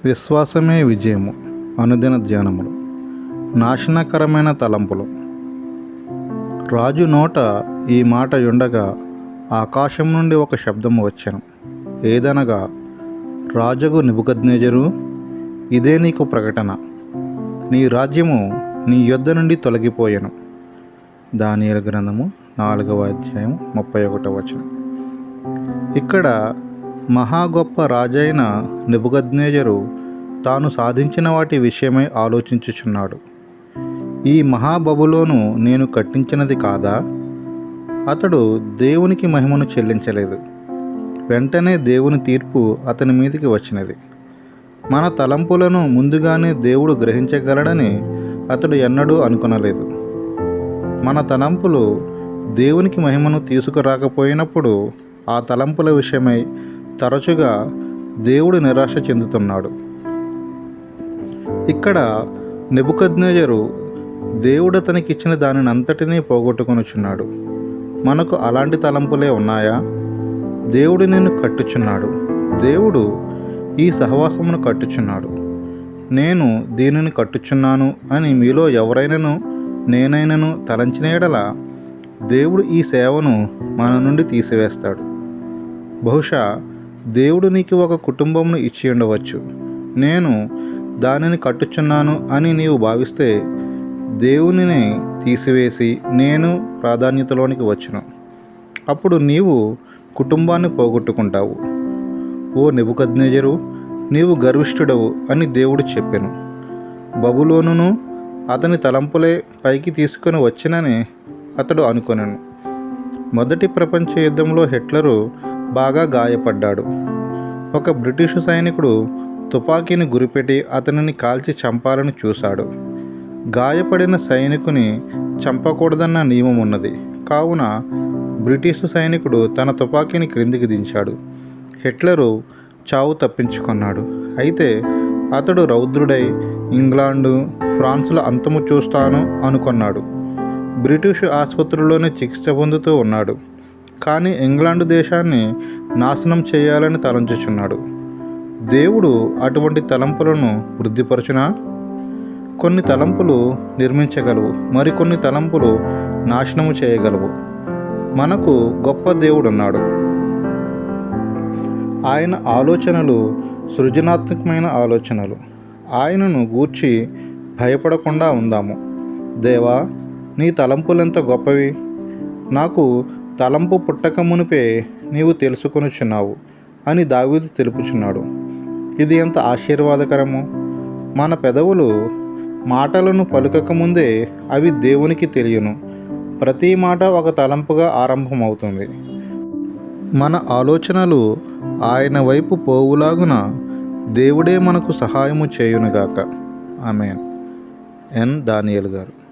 విశ్వాసమే విజయము. అనుదిన ధ్యానములు. నాశనకరమైన తలంపులు. రాజు నోట ఈ మాట యుండగా ఆకాశం నుండి ఒక శబ్దము వచ్చెను. ఏదనగా, రాజగు నెబుకద్నెజరు, ఇదే నీకు ప్రకటన. నీ రాజ్యము నీ యొద్ద నుండి తొలగిపోయెను. దానియేలు గ్రంథము 4వ అధ్యాయం 31వ వచనం. ఇక్కడ మహా గొప్ప రాజైన నెబుకద్నెజరు తాను సాధించిన వాటి విషయమై ఆలోచించుచున్నాడు. ఈ మహాబబులోను నేను కట్టించినది కాదా? అతడు దేవునికి మహిమను చెల్లించలేదు. వెంటనే దేవుని తీర్పు అతని మీదికి వచ్చినది. మన తలంపులను ముందుగానే దేవుడు గ్రహించగలడని అతడు ఎన్నడూ అనుకొనలేదు. మన తలంపులు దేవునికి మహిమను తీసుకురాకపోయినప్పుడు ఆ తలంపుల విషయమై తరచుగా దేవుడు నిరాశ చెందుతున్నాడు. ఇక్కడ నెబుకద్నెజరు దేవుడు అతనికిచ్చిన దానినంతటినీ పోగొట్టుకొనుచున్నాడు. మనకు అలాంటి తలంపులే ఉన్నాయా? దేవుడు నిన్ను కట్టుచున్నాడు. దేవుడు ఈ సహవాసమును కట్టుచున్నాడు. నేను దీనిని కట్టుచున్నాను అని మీలో ఎవరైనను నేనైనను తలంచిన యెడల దేవుడు ఈ సేవను మన నుండి తీసివేస్తాడు. బహుశా దేవుడు నీకు ఒక కుటుంబమును ఇచ్చి ఉండవచ్చు. నేను దానిని కట్టుచున్నాను అని నీవు భావిస్తే దేవునిని తీసివేసి నేను ప్రాధాన్యతలోనికి వచ్చును. అప్పుడు నీవు కుటుంబాన్ని పోగొట్టుకుంటావు. ఓ నెబుకద్నెజరు, నీవు గర్విష్ఠుడవు అని దేవుడు చెప్పెను. బబులోనును అతని తలంపులే పైకి తీసుకొని వచ్చినని అతడు అనుకొనెను. మొదటి ప్రపంచ యుద్ధంలో హిట్లరు బాగా గాయపడ్డాడు. ఒక బ్రిటిషు సైనికుడు తుపాకీని గురిపెట్టి అతనిని కాల్చి చంపాలని చూశాడు. గాయపడిన సైనికుని చంపకూడదన్న నియమం ఉన్నది. కావున బ్రిటిషు సైనికుడు తన తుపాకీని క్రిందికి దించాడు. హిట్లరు చావు తప్పించుకున్నాడు. అయితే అతడు రౌద్రుడై ఇంగ్లాండు, ఫ్రాన్సుల అంతము చూస్తాను అనుకున్నాడు. బ్రిటిషు ఆసుపత్రిలోనే చికిత్స పొందుతూ ఉన్నాడు. కానీ ఇంగ్లాండు దేశాన్ని నాశనం చేయాలని తలంచుచున్నాడు. దేవుడు అటువంటి తలంపులను వృద్ధిపరచునా? కొన్ని తలంపులు నిర్మించగలవు, మరికొన్ని తలంపులు నాశనము చేయగలవు. మనకు గొప్ప దేవుడున్నాడు. ఆయన ఆలోచనలు సృజనాత్మకమైన ఆలోచనలు. ఆయనను గూర్చి భయపడకుండా ఉందాము. దేవా, నీ తలంపులెంత గొప్పవి! నాకు తలంపు పుట్టక మునిపే నీవు తెలుసుకొనుచున్నావు అని దావీదు తెలుపుచున్నాడు. ఇది ఎంత ఆశీర్వాదకరము! మన పెదవులు మాటలను పలుకకముందే అవి దేవునికి తెలియను. ప్రతి మాట ఒక తలంపుగా ఆరంభమవుతుంది. మన ఆలోచనలు ఆయన వైపు పోవులాగున దేవుడే మనకు సహాయము చేయునుగాక. ఆమేన్. ఎన్. దానియేలు గారు.